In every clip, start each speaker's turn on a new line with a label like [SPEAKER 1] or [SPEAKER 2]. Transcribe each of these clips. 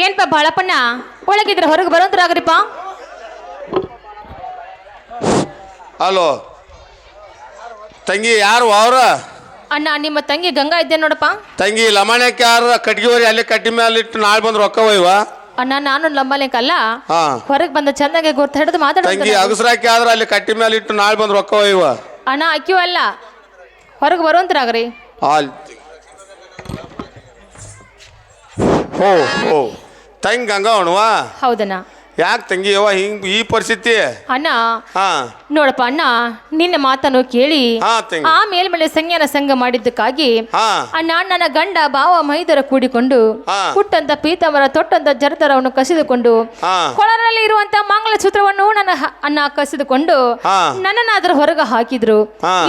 [SPEAKER 1] ಏನ್ಪ ಬಾಳಪ್ಪಣ್ಣ ಒಳಗಿದ್ರೆ ಹೊರಗೆ ಬರೋಂದ್ರಾಗ್ರಿಪ್ಪ.
[SPEAKER 2] ಹಲೋ ತಂಗಿ, ಯಾರು ಅವ್ರ?
[SPEAKER 1] ಅಣ್ಣ ನಿಮ್ಮ ತಂಗಿ ಗಂಗಾ ಇದ್ದೆ ನೋಡಪ್ಪ.
[SPEAKER 2] ತಂಗಿ ಲಮಾಣ್ಯಕ್ಕೆ ಯಾರು ಕಟ್ಗಿವರಿ ಅಲ್ಲಿ ಕಟ್ಟಿ ಮೇಲೆ ಇಟ್ಟು ನಾಳೆ ಬಂದು ರೊಕ್ಕ ಒಯ್ವ.
[SPEAKER 1] ಅಣ್ಣ ನಾನು ಲಂಬಾಲೆಕಲ್ಲ, ಹೊರಗೆ ಬಂದ ಚಂದಾಗೆ ಗೊತ್ತ ಹಿಡಿದು
[SPEAKER 2] ತಂಗಿ
[SPEAKER 1] ಮಾತಾಡ್ತೀನಿ.
[SPEAKER 2] ಅಗಸ್ರಾಕಿ ಆದ್ರೆ ಅಲ್ಲಿ ಕಟ್ಟಿ ಮೇಲೆ ಇಟ್ಟು ನಾಳೆ ಬಂದು ರೊಕ್ಕ ಒಯ್ವ.
[SPEAKER 1] ಅಣ್ಣ ಅಕ್ಕಿವ ಅಲ್ಲ, ಹೊರಗೆ ಬರೋಂದ್ರಾಗ್ರಿ.
[SPEAKER 2] ಹೋ ಹೋ ತಂಗಿ ಗಂಗಾ ಅಣ್ಣವಾ?
[SPEAKER 1] ಹೌದಣ್ಣ.
[SPEAKER 2] ಯಾಕೆ ತಂಗಿ ಯವ್ವ ಹಿಂಗ್ ಈ ಪರಿಸ್ಥಿತಿ?
[SPEAKER 1] ಅಣ್ಣ
[SPEAKER 2] ಹಾ
[SPEAKER 1] ನೋಡಪ್ಪ ಅಣ್ಣ, ನಿನ್ನ ಮಾತನ್ನು ಕೇಳಿ
[SPEAKER 2] ತಂಗಿ
[SPEAKER 1] ಆ ಮೇಲ್ಮೇಲೆ ಸಂಜ್ಞಾನ ಸಂಘ ಮಾಡಿದ್ದಕ್ಕಾಗಿ
[SPEAKER 2] ಹಾ
[SPEAKER 1] ಅಣ್ಣ ನನ್ನ ಗಂಡ ಭಾವ ಮೈದರ ಕೂಡಿಕೊಂಡು ಹುಟ್ಟಂತ ಪೀತಾಂಬರ ತೊಟ್ಟಂತ ಜರದರವನ್ನು ಕಸಿದುಕೊಂಡು ಕೊಳರಲ್ಲಿ ಇರುವಂತ ಮಂಗಲಸೂತ್ರವನ್ನು ನನ್ನ ಅಣ್ಣ ಕಸಿದುಕೊಂಡು ನನ್ನನ್ನಾದ್ರೂ ಹೊರಗೆ ಹಾಕಿದ್ರು.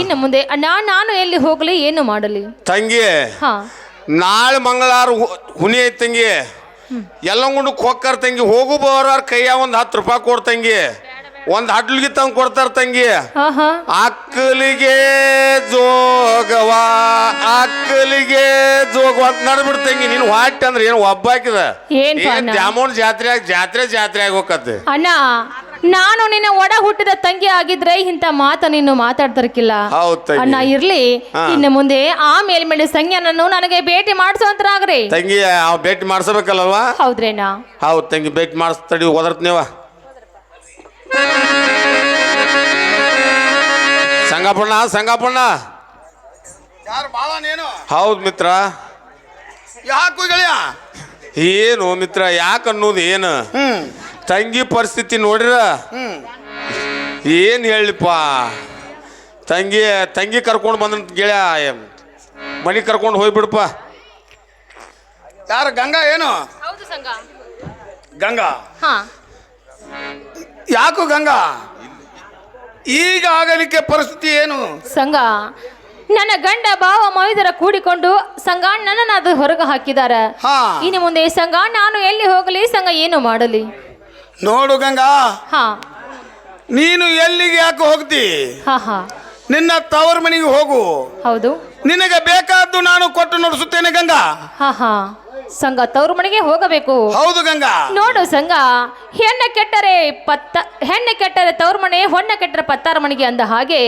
[SPEAKER 1] ಇನ್ನು ಮುಂದೆ ಅಣ್ಣ ನಾನು ಎಲ್ಲಿ ಹೋಗಲಿ, ಏನು ಮಾಡಲಿ?
[SPEAKER 2] ತಂಗಿ
[SPEAKER 1] ಹಾ
[SPEAKER 2] ನಾಳೆ ಮಂಗಳವಾರ ಹುನಿ ಐತಿ ತಂಗಿ. ಎಲ್ಲ ಗುಂಡಕ್ಕೆ ಹೋಗ್ತಾರ ತಂಗಿ. ಹೋಗು ಬರೋರ್ ಕೈಯ ಒಂದು 10 ರೂಪಾಯಿ ಕೊಡ್ತಂಗಿ. ಒಂದು ಹಡ್ಲಿಗೆ ತಂದು ಕೊಡ್ತಾರ ತಂಗಿ. ಅಕ್ಕಲಿಗೆ ಜೋಗವ ಅಕ್ಕಲಿಗೆ ಜೋಗವ ಅಂತ ನಡ್ಬಿಡ್ತಂಗಿ. ನೀನು ವಾಟ್ ಅಂದ್ರೆ ಏನು ಒಬ್ಬ ಹಾಕಿದ ದ್ಯಾಮೋನ್ ಜಾತ್ರೆ ಆಗಿ ಹೋಗತ್ತೆ.
[SPEAKER 1] ಅಣ್ಣ ನಾನು ನಿನ್ನ ಒಡ ಹುಟ್ಟಿದ ತಂಗಿ ಆಗಿದ್ರೆ ಇಂಥ ಮಾತ ನೀನು ಮಾತಾಡ್ತಿರ್ಕಿಲ್ಲ ಅಣ್ಣ. ಇರ್ಲಿ, ಇನ್ನು ಮುಂದೆ ಆ ಮೇಲ್ಮೇಲೆ ಸಂಜ್ಞಾನನ್ನು ನನಗೆ ಭೇಟಿ ಮಾಡಿಸೋಂತ್ರಾಗ್ರಿ.
[SPEAKER 2] ತಂಗಿ ಭೇಟಿ ಮಾಡಿಸಬೇಕಲ್ವಾ?
[SPEAKER 1] ಹೌದ್ರೇನ?
[SPEAKER 2] ಹೌದು ತಂಗಿ, ಭೇಟಿ ಮಾಡಿಸ್ತಡಿ. ಓದರ್ತ ನೀವ ಸಂಗಪ್ಪಣ್ಣ ಹೌದು ಮಿತ್ರ.
[SPEAKER 3] ಯಾಕು ಗೆಳೆಯ?
[SPEAKER 2] ಏನು ಮಿತ್ರ, ಯಾಕೆ ಅನ್ನೋದು ಏನು? ತಂಗಿ ಪರಿಸ್ಥಿತಿ ನೋಡ್ರ ಏನು ಹೇಳಿಪ್ಪ. ತಂಗಿ ಕರ್ಕೊಂಡು ಬಂದಂತ ಗೆಳೆಯ ಮನೆ ಕರ್ಕೊಂಡು ಹೋಗ್ಬಿಡಪ್ಪ.
[SPEAKER 3] ಯಾರು ಗಂಗಾ? ಏನು ಗಂಗಾ? ಯಾಕು ಗಂಗಾ ಈಗ ಆಗಲಿಕ್ಕೆ ಪರಿಸ್ಥಿತಿ ಏನು?
[SPEAKER 1] ಸಂಘ ನನ್ನ ಗಂಡ ಭಾವ ಮೈದರ ಕೂಡಿಕೊಂಡು ಸಂಘ ನನ್ನನ್ನು ಹೊರಗೆ ಹಾಕಿದ್ದಾರೆ. ಇನ್ನು ಮುಂದೆ ಸಂಘ ನಾನು ಎಲ್ಲಿ ಹೋಗಲಿ, ಸಂಘ ಏನು ಮಾಡಲಿ?
[SPEAKER 3] ನೋಡು ಗಂಗಾ, ನೀನು ಎಲ್ಲಿಗೆ ಯಾಕೆ ಹೋಗ್ತಿ? ನಿನ್ನ ತವರ ಮನೆಗೆ ಹೋಗು.
[SPEAKER 1] ಹೌದು,
[SPEAKER 3] ನಿನಗೆ ಬೇಕಾದ್ದು ನಾನು ಕೊಟ್ಟು ನಡೆಸುತ್ತೇನೆ ಗಂಗಾ.
[SPEAKER 1] ಸಂಘ ತವ್ರ ಮನೆಗೆ ಹೋಗಬೇಕು.
[SPEAKER 3] ಹೌದು ಗಂಗಾ.
[SPEAKER 1] ನೋಡು ಸಂಘ, ಹೆಣ್ಣು ಕೆಟ್ಟರೆ ತವ್ರ ಮನೆ, ಹೊಣ್ಣ ಕೆಟ್ಟರೆ ಪತ್ತಾರ ಮನೆಗೆ ಅಂದ ಹಾಗೆ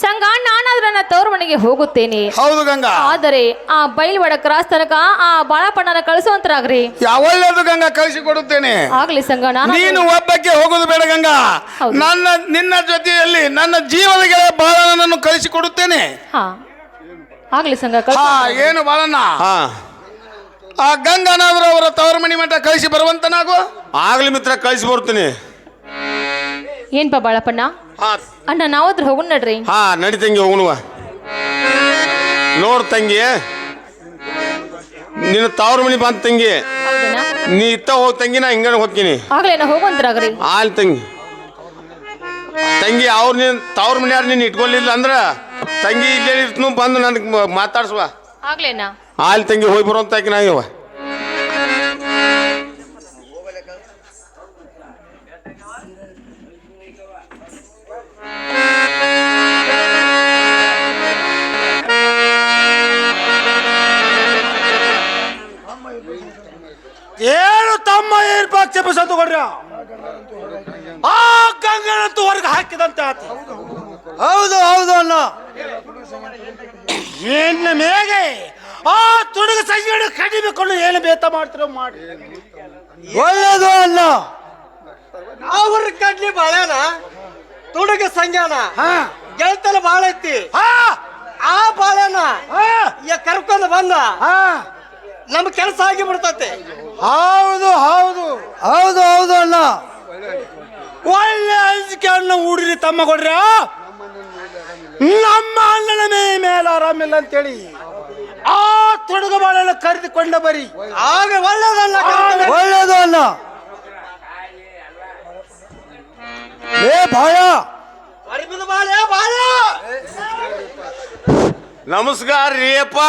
[SPEAKER 1] ಸಂಘ ನಾನಾದ್ರೂ ನನ್ನ ತವ್ರ ಮನೆಗೆ ಹೋಗುತ್ತೇನೆ.
[SPEAKER 3] ಹೌದು ಗಂಗಾ.
[SPEAKER 1] ಆದರೆ ಆ ಬೈಲ್ವಾಡ ಕ್ರಾಸ್ ತನಕ ಆ ಬಾಳಪ್ಪಣ್ಣನ ಕಳಿಸುವಂತರಾಗ್ರಿ.
[SPEAKER 3] ಯಾವಳ್ಳದು ಗಂಗಾ, ಕಳಿಸಿ ಕೊಡುತ್ತೇನೆ.
[SPEAKER 1] ಆಗ್ಲಿ ಸಂಘ.
[SPEAKER 3] ನೀನು ಒಬ್ಬಕ್ಕೆ ಹೋಗುದು ಬೇಡ ಗಂಗಾ. ನಿನ್ನ ಜೊತೆಯಲ್ಲಿ ನನ್ನ ಜೀವದ ಗೆಳೆಯ ಬಾಳನನ್ನು ಕಳಿಸಿ ಕೊಡುತ್ತೇನೆ.
[SPEAKER 1] ಆಗ್ಲಿ ಸಂಘ.
[SPEAKER 3] ಏನು ಬಾಳಣ್ಣ? ಆ ಗಂಗಾನಾದ್ರೂ ಅವರ ತವರ ಮನಿ ಮಠ ಕಳಿಸಿ ಬರುವಂತನಾಗು.
[SPEAKER 2] ಆಗ್ಲಿ ಮಿತ್ರ, ಕಳಿಸಿ ಬರ್ತೀನಿ.
[SPEAKER 1] ಏನ್ಪಾ ಬಾಳಪ್ಪಣ್ಣ? ಅಣ್ಣ ನಾವಾದ್ರೂ ಹೋಗೋಣ ನಡ್ರಿ.
[SPEAKER 2] ನಡಿ ತಂಗಿ, ಹೋಗುಣವ. ನೋಡ್ ತಂಗಿ, ನಿನ್ನ ತವರ ಮನಿ ಬಂತ ತಂಗಿ. ನೀ ಇತ್ತ ಹೋಗ್ ತಂಗಿ, ನಾ ಹಿಂಗ ಹೋಗ್ತೀನಿ.
[SPEAKER 1] ಆಗ್ಲೇನ ಹೋಗುವಂತ್ರಾಗ್ರಿ.
[SPEAKER 2] ಆಲ್ ತಂಗಿ ಅವ್ರು ನೀನ್ ತವ್ರ ಮನೆಯಾರ ನೀನು ಇಟ್ಕೊಲಿಲ್ಲ ಅಂದ್ರ ತಂಗಿ ಇಲ್ಲೇ ಇರ್ತನು, ಬಂದು ನನಗೆ ಮಾತಾಡ್ಸುವ.
[SPEAKER 1] ಆಗ್ಲೇನಾ?
[SPEAKER 2] ಆಲ್ ತಂಗಿ, ಹೋಗಿ ಬರುವಂತ ನಾಗ್ಯವ.
[SPEAKER 4] ಏನು ತಮ್ಮ ಏನ್ ಪಕ್ಷ ತಗೊಂಡ್ರ? ಆ ಗಂಗನಂತೂ ಹೊರಗೆ ಹಾಕಿದಂತೆ ಆತ. ಹೌದು ಹೌದು ಅಣ್ಣ. ಏನ ಮೇಗೆ ಆ ತುಡುಗ ಸಂಜೆ ಕಡಿಮೆಕೊಂಡು ಏನು ಬೇತ ಮಾಡ್ತಿರೋ ಮಾಡಿ. ಒಳ್ಳೇದು ಅಲ್ಲ.
[SPEAKER 5] ಅವ್ರ ಕಡ್ಲಿ ಬಾಳೆನ ತುಡುಗ ಸಂಜ್ಞಾನ ಗೆಳತನ ಬಾಳ ಐತಿ. ಆ ಬಾಳೆನ ಕರ್ಕೊಂಡು ಬಂದ ನಮ್ ಕೆಲಸ ಆಗಿ ಬಿಡ್ತತೆ.
[SPEAKER 4] ಹೌದು ಹೌದು ಹೌದು ಹೌದು ಅಣ್ಣ. ಒಳ್ಳೆ ಅಂಜಿಕೆ ಅಣ್ಣ ಹುಡ್ರಿ ತಮ್ಮ ಕೊಡ್ರಿ. ನಮ್ಮ ಅಣ್ಣನ ಮೇಲೆ ಆರಾಮಿಲ್ಲ ಅಂತೇಳಿ ಆ ತುಡುಗ ಬಾಳೆನ ಕರೆದುಕೊಂಡ ಬರಿ.
[SPEAKER 5] ಆಗ ಒಳ್ಳೇದಲ್ಲ,
[SPEAKER 4] ಒಳ್ಳೇದು ಅಲ್ಲ. ಏ ಬಾಯ,
[SPEAKER 5] ಬಾಳೆ ಬಾಳ.
[SPEAKER 2] ನಮಸ್ಕಾರ ರೀ ಅಪ್ಪ.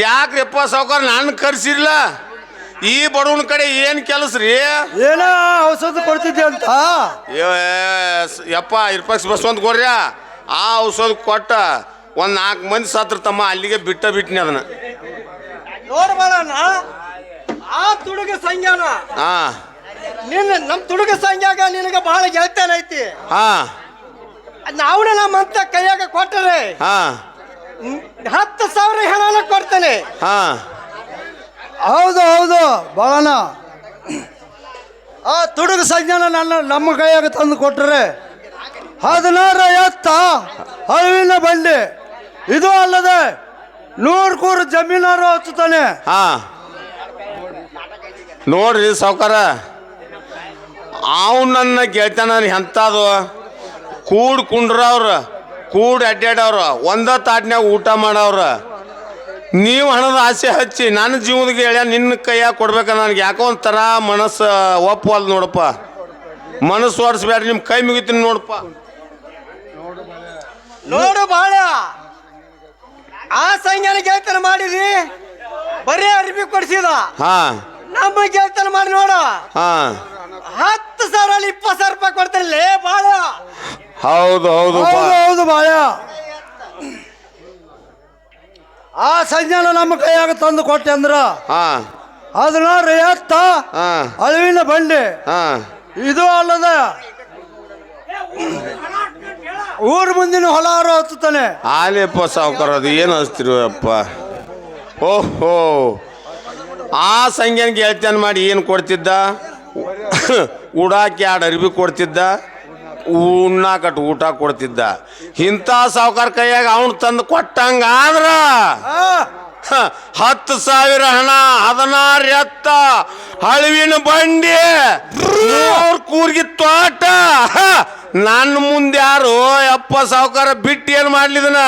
[SPEAKER 2] ಯಾಕ್ರಿಪ್ಪ ಸಾವುಕಾರ ನಾನು ಕರ್ಸಿರ್ಲ? ಈ ಬಡವನ ಕಡೆ ಏನ್ ಕೆಲಸ ರೀ?
[SPEAKER 4] ಏನ ಔಷಧ ಕೊಡ್ತಿದ್ದೆ ಅಂತ.
[SPEAKER 2] ಯಪ್ಪ ಇರ್ಪಕ್ಸ್ ಬಸ್ ಒಂದು ಕೊಡ್ರಿ. ಆ ಔಷಧ ಕೊಟ್ಟ ಒಂದು 4 ಮಂದಿ ಸತ್ರ ತಮ್ಮ, ಅಲ್ಲಿಗೆ ಬಿಟ್ಟಿನಿ ಅದನ್ನ.
[SPEAKER 5] ನೋಡ್ಬೇಡ, ಆ ಸಂಜ್ಞಾನ
[SPEAKER 2] ಹಾ
[SPEAKER 5] ನಿನ್ನ ನಮ್ ತುಡುಗ ಸಂಜ್ಞಾಗ ನಿನಗೆ ಬಹಳ ಗೆಳತನ ಐತಿ.
[SPEAKER 2] ಹಾ
[SPEAKER 5] ನಾವೇ ನಮ್ಮಂತ ಕೈಯಾಗ ಕೊಟ್ಟರೆ
[SPEAKER 2] ಹಾ
[SPEAKER 5] 10,000 ಹೆಣನ ಕೊಡ್ತಾನೆ.
[SPEAKER 2] ಹಾ
[SPEAKER 4] ಹೌದು ಹೌದು ಬಾಳಣ್ಣ, ಆ ತುಡುಗ ಸಂಜ್ಞಾನ ನಮ್ಮ ಕೈಯಾಗ ತಂದು ಕೊಟ್ಟರೆ 16 ಎತ್ತ ಹಳುವಿನ ಬಂಡಿ, ಇದು ಅಲ್ಲದೆ 100 ಕೂರು ಜಮೀನಾರು ಹಚ್ಚುತ್ತಾನೆ.
[SPEAKER 2] ಹಾ ನೋಡ್ರಿ ಸಾವ್ಕಾರ, ಅವ್ ನನ್ನ ಗೆಳತನ ಎಂಥದು ಕುಂಡ್ರವ್ರ ಅಡ್ಡಾಡವ್ರ ಒಂದ ತಾಟ್ನ್ಯಾಗ ಊಟ ಮಾಡವ್ರ. ನೀವು ಹಣದ ಆಸೆ ಹಚ್ಚಿ ನನ್ನ ಜೀವನಕ್ಕೆ ಹೇಳ್ಯ ನಿನ್ನ ಕೈಯಾಗ ಕೊಡ್ಬೇಕ, ನನಗೆ ಯಾಕೋ ಒಂಥರ ಮನಸ್ಸು ಒಪ್ಪವಲ್ದು ನೋಡಪ್ಪ. ಮನಸ್ಸು ಓಡಿಸ್ಬೇಡ್ರಿ, ನಿಮ್ಮ ಕೈ ಮುಗಿತೀನಿ ನೋಡಪ್ಪ.
[SPEAKER 5] ನೋಡು ಬಾಳ ಆ ಸಂಜ್ಞಾನ ಗೆಳತನ ಮಾಡಿದಿ, ಬರೀ ಅರ್ಬಿ ಕೊಡ್ಸಿದ.
[SPEAKER 2] ಹಾ
[SPEAKER 5] ನಮ್ಮ ಗೆಳತನ ಮಾಡಿ ನೋಡು,
[SPEAKER 2] ಹಾ
[SPEAKER 5] 10,000 ಅಲ್ಲಿ 20,000 ರೂಪಾಯಿ ಕೊಡ್ತಾನೆ ಬಾಳ.
[SPEAKER 2] ಹೌದು ಹೌದು
[SPEAKER 4] ಹೌದು ಹೌದು ಬಾಯ, ಆ ಸಂಜ್ಞಾನ ನಮ್ಮ ಕೈಯಾಗ ತಂದು ಕೊಟ್ಟೆ ಅಂದ್ರ
[SPEAKER 2] ಹಾ
[SPEAKER 4] 16 ಎತ್ತ
[SPEAKER 2] ಹಾ
[SPEAKER 4] ಹಳುವಿನ ಬಂಡಿ,
[SPEAKER 2] ಹಾ
[SPEAKER 4] ಇದು ಅಲ್ಲದೆ ಊರ್ ಮುಂದಿನ ಹೊಲಾರು ಹತ್ತುತ್ತಾನೆ.
[SPEAKER 2] ಆಲೇಪ್ಪ ಸಾವ್ಕಾರ, ಅದು ಏನು ಅನಿಸ್ತಿರು ಅಪ್ಪ. ಓಹೋ, ಆ ಸಂಖ್ಯೆಗೆ ಹೇಳ್ತೇನೆ ಮಾಡಿ ಏನು ಕೊಡ್ತಿದ್ದ? ಉಡಾಕಿ 2 ಅರ್ಬಿ ಕೊಡ್ತಿದ್ದ, ಉಣ್ಣಾಕಟ್ಟು ಊಟ ಕೊಡ್ತಿದ್ದ. ಇಂಥ ಸಾವ್ಕಾರ ಕೈಯಾಗ ಅವನು ತಂದು ಕೊಟ್ಟಂಗಾದ್ರ 10,000 ಹಣ, 16 ಎತ್ತ ಹಳುವಿನ ಬಂಡಿ, 3 ಕೂರ್ಗಿ ತೋಟ. ನನ್ನ ಮುಂದೆ ಯಾರು ಯಪ್ಪ ಸಾವ್ಕಾರ ಬಿಟ್ಟು ಏನು ಮಾಡ್ಲಿದನ?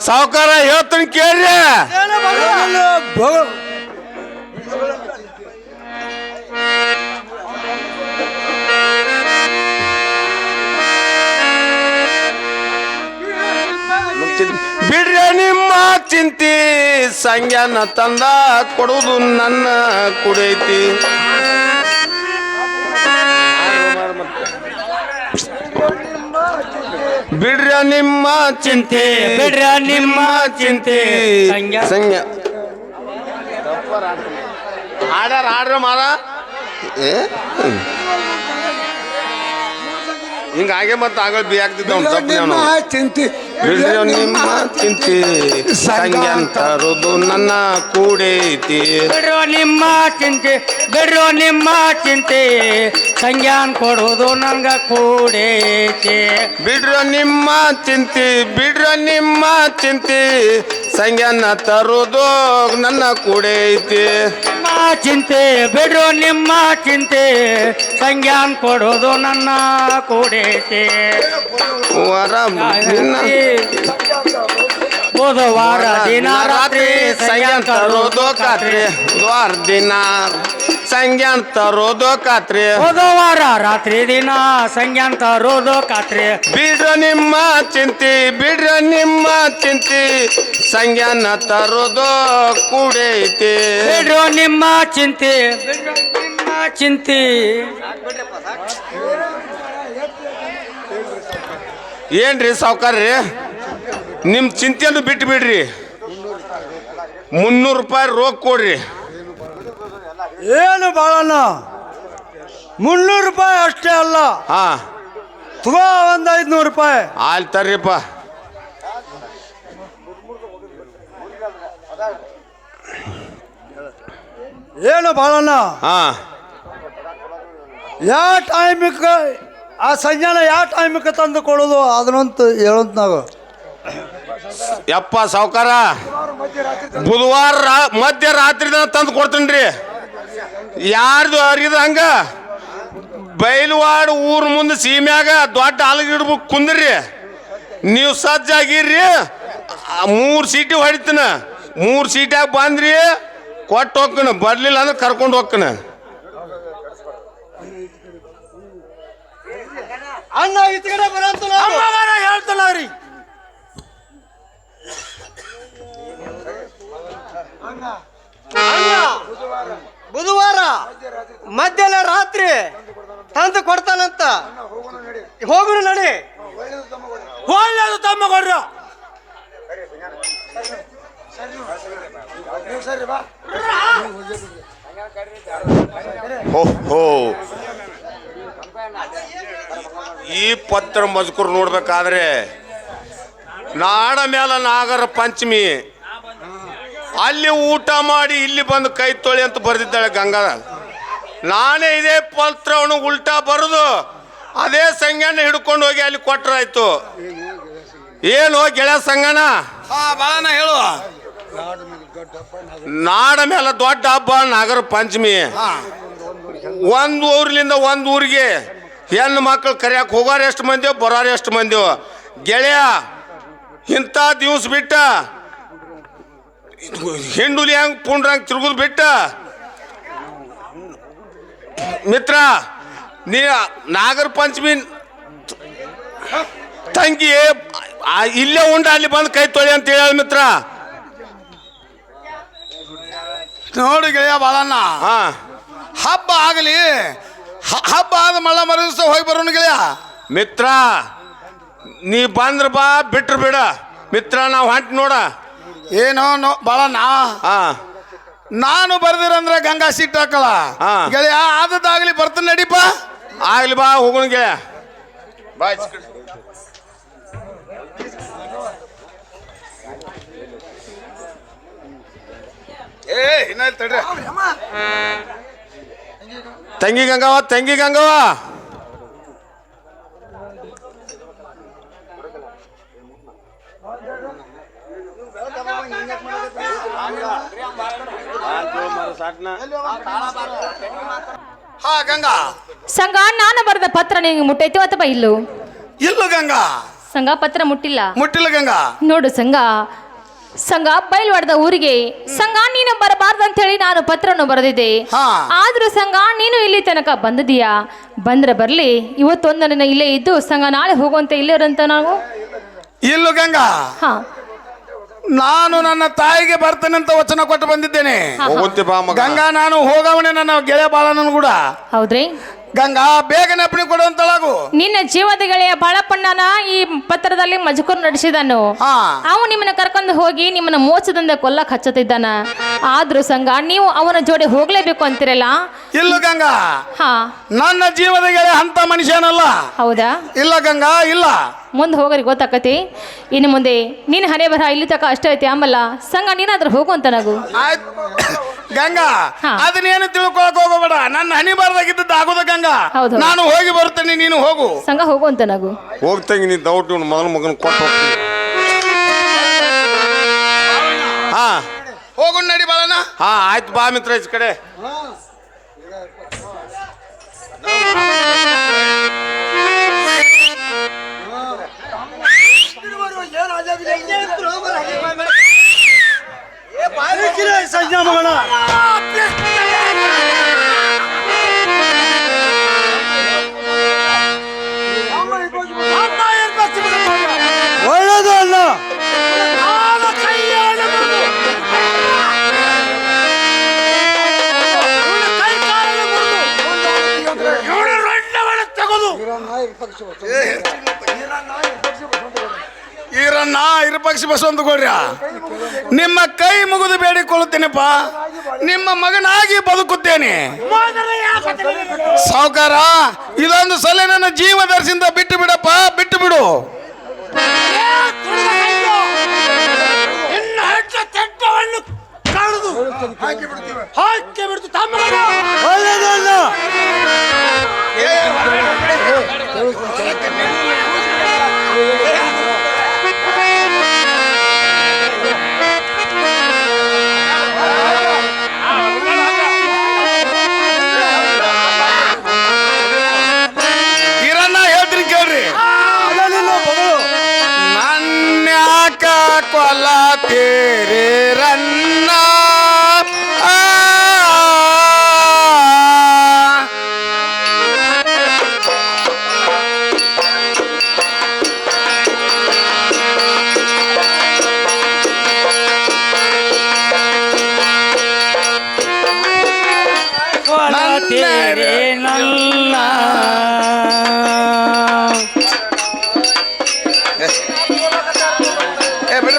[SPEAKER 2] ಸಾವ್ಕಾರ ಹೇಳ್ತಾನೆ ಕೇಳ್ರಿ. ಬಿಡ್ರೆ ನಿಮ್ಮ ಚಿಂತಿ, ಸಂಜ್ಞಾನ ತಂದ ಕೊಡುವುದು ನನ್ನ ಕುಡೈತಿ. ಬಿಡ್ರ ನಿಮ್ಮ ಚಿಂತೆ,
[SPEAKER 6] ಬಿಡ್ರ ನಿಮ್ಮ ಚಿಂತೆ,
[SPEAKER 2] ಸಂಜ್ಞಾ ಆಡ್ರ ಮಾರ ಹಿಂಗಾಗೆ ಮತ್ತೆ ಆಗ ಬಿಯಾಕ್ತಿದ್ದ
[SPEAKER 3] ಚಿಂತೆ
[SPEAKER 2] ಬಿಡ್ರ ನಿಮ್ಮ ಚಿಂತೆ, ಸಂಜ್ಞಾನ ತರುದು ನನ್ನ ಕೂಡೈತಿ.
[SPEAKER 6] ಬಿಡ್ರೋ ನಿಮ್ಮ ಚಿಂತೆ, ಬಿಡ್ರೋ ನಿಮ್ಮ ಚಿಂತೆ, ಸಂಜ್ಞಾನ ಕೊಡೋದು ನಂಗ ಕೂಡೈತಿ.
[SPEAKER 2] ಬಿಡ್ರ ನಿಮ್ಮ ಚಿಂತೆ, ಬಿಡ್ರ ನಿಮ್ಮ ಚಿಂತೆ, ಸಂಜ್ಞಾನ ತರುದು ನನ್ನ ಕೂಡೈತಿ.
[SPEAKER 6] ನಿಮ್ಮ ಚಿಂತೆ, ಬಿಡ್ರೋ ನಿಮ್ಮ ಚಿಂತೆ, ಸಂಜ್ಞಾನ ಕೊಡೋದು ನನ್ನ ಕೂಡೈತಿ.
[SPEAKER 2] ವರ ನಿನ್ನ
[SPEAKER 6] ಬುಧವಾರ ದಿನ ರಾತ್ರಿ
[SPEAKER 2] ಸಂಜ್ಞಾನ ತರೋದು ಖಾತ್ರಿ, ಬುಧವಾರ ದಿನ ಸಂಜ್ಞಾನ ತರೋದು ಖಾತ್ರಿ,
[SPEAKER 6] ಬುಧವಾರ ರಾತ್ರಿ ದಿನ ಸಂಜ್ಞಾನ ತರೋದು ಖಾತ್ರಿ.
[SPEAKER 2] ಬಿಡ್ರ ನಿಮ್ಮ ಚಿಂತೆ, ಬಿಡ್ರ ನಿಮ್ಮ ಚಿಂತೆ, ಸಂಜ್ಞಾನ ತರೋದು ಕೂಡೈತಿ.
[SPEAKER 6] ಬಿಡ್ರೋ ನಿಮ್ಮ ಚಿಂತೆ, ಬಿಡ್ರೋ ನಿಮ್ಮ ಚಿಂತೆ.
[SPEAKER 2] ಏನ್ರಿ ಸಾವ್ಕಾರ್ರಿ, ನಿಮ್ಮ ಚಿಂತೆಯನ್ನು ಬಿಟ್ಟು ಬಿಡ್ರಿ, 300 ರೂಪಾಯಿ ರೋಗ ಕೊಡ್ರಿ.
[SPEAKER 4] ಏನು ಬಾಳಣ್ಣ, 300 ರೂಪಾಯಿ ಅಷ್ಟೇ ಅಲ್ಲ,
[SPEAKER 2] ಹಾ
[SPEAKER 4] ತಗೋ ಒಂದು 500 ರೂಪಾಯಿ.
[SPEAKER 2] ಅಲ್ಲಿ ತರ್ರಿಪ್ಪ.
[SPEAKER 4] ಏನು ಬಾಳಣ್ಣ,
[SPEAKER 2] ಹಾ
[SPEAKER 4] ಯಾವ ಟೈಮಿಗೆ ಆ ಸಂಜ್ಞಾನ ಯಾವ ಟೈಮಿಗೆ ತಂದು ಕೊಡೋದು ಅದನ್ನಂತ ಹೇಳಂತ ನಾವು.
[SPEAKER 2] ಯಪ್ಪ ಸಾವ್ಕಾರ, ಬುಧವಾರ ಮಧ್ಯರಾತ್ರಿ ತಂದು ಕೊಡ್ತೀನಿ ರೀ. ಯಾರ್ದು ಅರಿದ ಹಂಗ ಬೈಲವಾಡ ಊರ ಮುಂದೆ ಸೀಮ್ಯಾಗ ದೊಡ್ಡ ಹಲಗಿಡ್ಬೇಕು ಕುಂದ್ರಿ. ನೀವು ಸಜ್ಜಾಗಿರ್ರಿ, 3 ಸೀಟಿ ಹೊಡಿತೀನ, 3 ಸೀಟ್ಯಾಗ ಬಂದ್ರಿ ಕೊಟ್ಟು ಹೋಗ್ಕನ, ಬರ್ಲಿಲ್ಲ ಅಂದ್ರೆ ಕರ್ಕೊಂಡು ಹೋಗ್ಕನ.
[SPEAKER 5] ಅಣ್ಣ ಇತ್ಕಡೆ ಬರಂತ
[SPEAKER 4] ಹೇಳ್ತಾನ್ರಿ.
[SPEAKER 5] ಬುಧವಾರ ಮಧ್ಯಾಹ್ನ ರಾತ್ರಿ ತಂದು ಕೊಡ್ತಾನಂತ. ಹೋಗುನು ನಡಿ.
[SPEAKER 4] ಒಳ್ಳೇದು ತಮ್ಮ ಕೊಡ್ರ.
[SPEAKER 2] ಹೋ ಹೋ ಈ ಪತ್ರ ಮಜಕೂರು ನೋಡ್ಬೇಕಾದ್ರೆ ನಾಡ ಮೇಲ ನಾಗರ ಪಂಚಮಿ ಅಲ್ಲಿ ಊಟ ಮಾಡಿ ಇಲ್ಲಿ ಬಂದು ಕೈ ತೊಳಿ ಅಂತ ಬರೆದಿದ್ದಾಳೆ ಗಂಗಾ. ನಾನೇ ಇದೇ ಪತ್ರವನ್ನು ಉಲ್ಟಾ ಬರೆದು ಅದೇ ಸಂಗಣ್ಣ ಹಿಡ್ಕೊಂಡು ಹೋಗಿ ಅಲ್ಲಿ ಕೊಟ್ರಾಯ್ತು. ಏನು ಗೆಳೆಯ ಸಂಗಣ್ಣ?
[SPEAKER 3] ಬಾಳನ ಹೇಳು.
[SPEAKER 2] ನಾಡ ಮೇಲೆ ದೊಡ್ಡ ಹಬ್ಬ ನಾಗರ ಪಂಚಮಿ. ಒಂದು ಊರ್ಲಿಂದ ಒಂದು ಊರಿಗೆ ಹೆಣ್ಣು ಮಕ್ಕಳು ಕರಿಯಕ್ಕೆ ಹೋಗೋರು ಎಷ್ಟು ಮಂದಿಯೋ ಬರೋರು ಎಷ್ಟು ಮಂದಿಯೋ. ಗೆಳೆಯ ಇಂಥ ದಿವ್ಸ ಬಿಟ್ಟ ಹಿಂಡುಲಿ ಹಂಗೆ ಪುಂಡ್ರಂಗೆ ತಿರುಗುದು ಬಿಟ್ಟ ಮಿತ್ರ ನೀ ನಾಗರ ಪಂಚಮಿ ತಂಗಿ ಇಲ್ಲೇ ಉಂಡ ಅಲ್ಲಿ ಬಂದು ಕೈ ತೊಳಿ ಅಂತ ಹೇಳ ಮಿತ್ರ.
[SPEAKER 3] ನೋಡಿ ಗೆಳೆಯ ಬಾಳಣ್ಣ,
[SPEAKER 2] ಹಾ
[SPEAKER 3] ಹಬ್ಬ ಆಗಲಿ, ಹಬ್ಬ ಆದ ಮಳ್ಳ ಮರು ದಿವಸ ಹೋಗಿ ಬರೋಣ ಗೆಳೆಯ.
[SPEAKER 2] ಮಿತ್ರ ನೀ ಬಂದ್ರ ಬಾ ಬಿಟ್ರು ಬಿಡ ಮಿತ್ರ, ನಾವು ಹೊಂಟ್ ನೋಡ.
[SPEAKER 3] ಏನೋ ಬಾಳಣ್ಣ,
[SPEAKER 2] ಹಾ
[SPEAKER 3] ನಾನು ಬರ್ದಿರಂದ್ರೆ ಗಂಗಾ ಸಿಟ್ಟು ಹಾಕಲ್ಲ.
[SPEAKER 2] ಹಾ.
[SPEAKER 3] ಗೆಳೆಯ ಆದದ್ದಾಗಲಿ ಬರ್ತೀನಿ ನಡಿಪ.
[SPEAKER 2] ಆಗ್ಲಿ ಬಾ ಹೋಗೋಣ ಗೆಳೆಯ. ಬಾ
[SPEAKER 3] ತಡ್ರಿ.
[SPEAKER 2] ತಂಗಿ ಗಂಗವ್ವ, ತಂಗಿ ಗಂಗವ್ವ,
[SPEAKER 3] ಹಾ ಗಂಗಾ.
[SPEAKER 1] ಸಂಘ ನಾನು ಬರೆದ ಪತ್ರ ನಿನಗೆ ಮುಟ್ಟೈತಿ ಅಥವಾ ಇಲ್ಲೋ?
[SPEAKER 3] ಇಲ್ಲ ಗಂಗಾ,
[SPEAKER 1] ಸಂಘ ಪತ್ರ ಮುಟ್ಟಿಲ್ಲ.
[SPEAKER 3] ಮುಟ್ಟಿಲ್ಲ ಗಂಗಾ.
[SPEAKER 1] ನೋಡು ಸಂಘ ಬಯಲ್ವಾಡದ ಊರಿಗೆ ಸಂಘ ನೀನು ಬರಬಾರ್ದು ಅಂತ ಹೇಳಿ ನಾನು ಪತ್ರವನ್ನು ಬರೆದಿದ್ದೆ.
[SPEAKER 3] ಹಾ.
[SPEAKER 1] ಆದ್ರೂ ಸಂಘ ನೀನು ಇಲ್ಲಿ ತನಕ ಬಂದಿದೀಯಾ. ಬಂದ್ರೆ ಬರ್ಲಿ, ಇವತ್ತೊಂದು ನನ್ನ ಇಲ್ಲೇ ಇದ್ದು ಸಂಘ ನಾಳೆ ಹೋಗುವಂತ ಇಲ್ಲಿರಂತ ನಾವು.
[SPEAKER 3] ಇಲ್ಲ ಗಂಗಾ,
[SPEAKER 1] ಹಾ
[SPEAKER 3] ನಾನು ನನ್ನ ತಾಯಿಗೆ ಬರ್ತೇನೆ ಅಂತ ವಚನ ಕೊಟ್ಟು ಬಂದಿದ್ದೇನೆ.
[SPEAKER 2] ಹೋಗುಂತೆ ಬಾ ಮಗ.
[SPEAKER 3] ಗಂಗಾ, ನಾನು ಹೋಗವನೇ ನನ್ನ ಗೆಳೆಯ ಬಾಳನನ್ನು ಕೂಡ.
[SPEAKER 1] ಹೌದ್ರಿ
[SPEAKER 3] ಗಂಗಾ, ಬೇಗನೆ ಅಪ್ಪಣೆ ಕೊಡುವಂತಳಾಗು.
[SPEAKER 1] ನಿನ್ನ ಜೀವದ ಗೆಳೆಯ ಬಾಳಪ್ಪಣ್ಣನ ಈ ಪತ್ರದಲ್ಲಿ ಮಜಕೂರು ನಡೆಸಿದನು.
[SPEAKER 3] ಹಾ.
[SPEAKER 1] ಅವ ನಿಮ್ಮನ್ನ ಕರ್ಕೊಂಡು ಹೋಗಿ ನಿಮ್ಮನ್ನ ಮೋಸದಿಂದ ಕೊಲ್ಲಕ್ ಹಚ್ಚತಿದ್ದಾನ. ಆದ್ರೂ ಸಂಘ ನೀವು ಅವನ ಜೋಡಿ ಹೋಗ್ಲೇಬೇಕು ಅಂತಿರಲ್ಲ.
[SPEAKER 3] ಇಲ್ಲ ಗಂಗಾ,
[SPEAKER 1] ಹಾ
[SPEAKER 3] ನನ್ನ ಜೀವದ ಗೆಳೆಯ ಅಂತ ಮನುಷ್ಯನಲ್ಲ.
[SPEAKER 1] ಹೌದಾ?
[SPEAKER 3] ಇಲ್ಲ ಗಂಗಾ, ಇಲ್ಲ.
[SPEAKER 1] ಮುಂದೆ ಹೋಗರಿ ಗೊತ್ತಾಕತಿ. ಇನ್ನು ಮುಂದೆ ನೀನು ಹಣೆ ಬರಹ ಇಲ್ಲಿ ತಕ ಅಷ್ಟೇ ಐತಿ. ಆಮಲ್ಲ ಸಂಘ ನೀನಾದ್ರೂ ಹೋಗುವಂತ ನಗು.
[SPEAKER 3] ಆಯ್ತು ಗಂಗಾ,
[SPEAKER 1] ಹಾ.
[SPEAKER 3] ಅದನ್ನೇನು ತಿಳ್ಕೊಳಕ್ ಹೋಗಬೇಡ. ನನ್ನ ಹನಿ ಬಾರ್ದಾಗಿದ್ದದ್ದು ಆಗೋದ ಗಂಗಾ.
[SPEAKER 1] ಹೌದು.
[SPEAKER 3] ನಾನು ಹೋಗಿ ಬರ್ತೇನೆ, ನೀನು ಹೋಗು.
[SPEAKER 1] ಸಂಘ ಹೋಗುವಂತ ನಗು.
[SPEAKER 2] ಹೋಗ್ತಂಗಿ ನೀ ದೌಡ್ ಮೊದಲ ಮಗನ ಕೊಟ್ಟು ಹೋಗ್ತೀನಿ. ಹಾ
[SPEAKER 3] ಹೋಗು ನಡಿ ಬಾಳಣ್ಣ.
[SPEAKER 2] ಹಾ ಆಯ್ತು ಬಾ ಮಿತ್ರ ಈ ಕಡೆ.
[SPEAKER 4] ಸಂಜೆ ಮಗಳ ಒಳ್ಳೇದು ಅಲ್ಲ.
[SPEAKER 3] ಈರನ್ನ ಇರಪಕ್ಷಿ ಬಸವಂತ ಕೊಡ್ರಿ. ನಿಮ್ಮ ಕೈ ಮುಗಿದು ಬೇಡಿಕೊಳ್ಳುತ್ತೇನೆಪ್ಪ. ನಿಮ್ಮ ಮಗನಾಗಿ ಬದುಕುತ್ತೇನೆ. ಸಾವುಕಾರ, ಇದೊಂದು ಸಲ ನನ್ನ ಜೀವ ದರ್ಶಿಂದ ಬಿಟ್ಟು ಬಿಡಪ್ಪ, ಬಿಟ್ಟು ಬಿಡು.
[SPEAKER 4] ಒಳ್ಳೇದು ಅಲ್ಲ.
[SPEAKER 3] ಈರನ್ನ ಹೇಳ್ತೀನಿ ಕೇಳ್ರಿ. ನನ್ಯಾಕ ಕೊಲ್ಲ ತೇರೆ ರನ್ನ
[SPEAKER 6] ತೇರೆ ನನ್ನ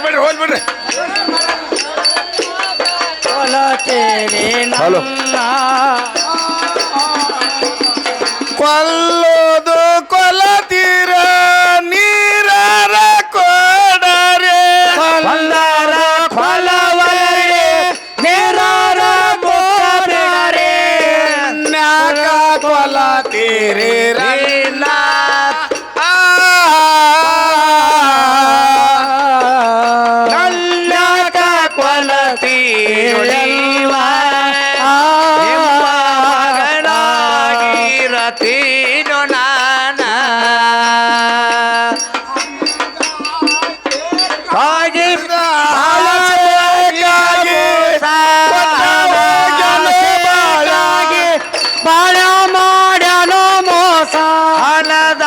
[SPEAKER 3] ಬಿಡ್ರಿ ಹೋಗಿ ಬಿಡ್ರಿ.
[SPEAKER 6] ಕೊಲ ಕೇಳಿ ನನ್ನ
[SPEAKER 3] ಕೊಲ್ಲೋದು ಕೊಲ್ಲತೀರ ನೀರಾರ ಕೊಡರೆ
[SPEAKER 6] ಬಂದಾರ ಕೊಲವರೆ ನೇರಾರ ಮುಖಬಿಡರೆ
[SPEAKER 3] ನ್ಯಾಕ ಕೊಲ್ಲತೀರ
[SPEAKER 6] ನಲ್ಯಾಕ ಕೊಲತೀರಲಿವ ಮಗನಾಗಿರತೀನೋ ನಾನ ಹಾಗೆ ಬಾಳ ಮಾಡ್ಯಾನೋ ಮೋಸ ಹಣದ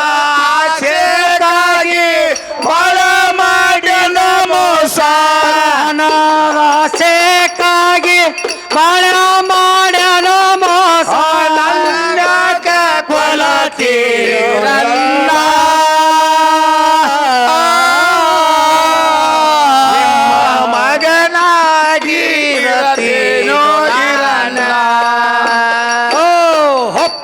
[SPEAKER 6] ಆಸೆಗಾಗಿ ಬಾಳ ಮಾಡ್ಯಾನ ಮೋಸ ಹಣದ ಆಸೆಗಾಗಿ ಬಾಳ ಮಾಡ್ಯಾನೋ ಮೋಸ ನನ್ನಕ ಕೊಲತೀರಲ್ಲ ಮಗನಾಗಿರತೀನೋ ನಾನ. ಓ ಹೊಪ್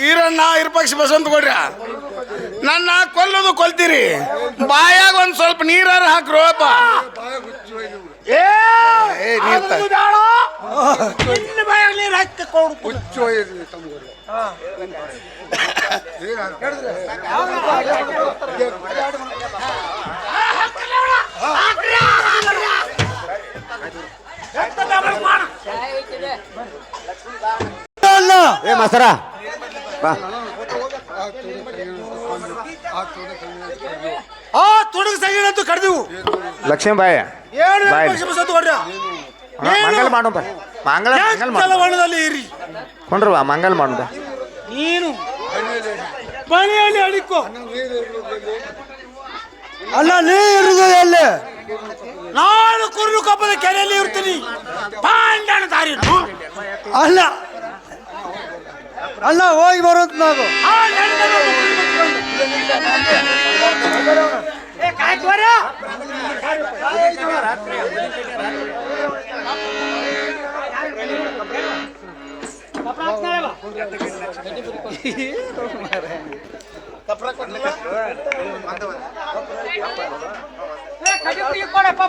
[SPEAKER 3] ಈರಣ್ಣ ಇರ್ಪಕ್ಷ ಬಸವಂತ ಕೊಡ್ರ ನನ್ನ ಕೊಲ್ಲೋದು ಕೊಲ್ತೀರಿ ಬಾಯಾಗ ಒಂದ್ ಸ್ವಲ್ಪ ನೀರಾರ ಹಾಕ್ರೋಪ್ಪ
[SPEAKER 7] ಏ ಮಸರ ಬಾ
[SPEAKER 3] ಆ ತುಡುಗ ಸಂಗೀತ ಕಡ್ದಿವು
[SPEAKER 7] ಲಕ್ಷ್ಮೀ ಬಾಯ
[SPEAKER 3] ಏನು
[SPEAKER 7] ಬಾಯ್.
[SPEAKER 3] ಇರ್ಪಕ್ಷ ಬಸವಂತ ಕೊಡ್ರ
[SPEAKER 7] ಮಂಗಲ್ ಮಾಡೋಣ ಮಂಗಲ ಮಂಗಲ್ ಮಾಡು
[SPEAKER 3] ಚಲವಣದಲ್ಲಿ ಇರಿ
[SPEAKER 7] ಕೊಂಡ್ರವಾ ಮಂಗಲ್ ಮಾಡೋಣ
[SPEAKER 3] ನೀನು ಮನೆಯಲ್ಲಿ ಅಡಿಕೋ
[SPEAKER 4] ಅಲ್ಲ ನೀ ಇರುದು ಎಲ್ಲಿ
[SPEAKER 3] ನಾನು ಕುರುಡು ಕೊಪ್ಪದ ಕೆರೆಯಲ್ಲಿ ಇರ್ತೀನಿ ಪಾಂಡನ ದಾರಿ
[SPEAKER 4] ಅಲ್ಲ ಅಲ್ಲ ಹೋಗಿ ಬರೋದು ನಾವು
[SPEAKER 5] ಕೊಡಪ್ಪ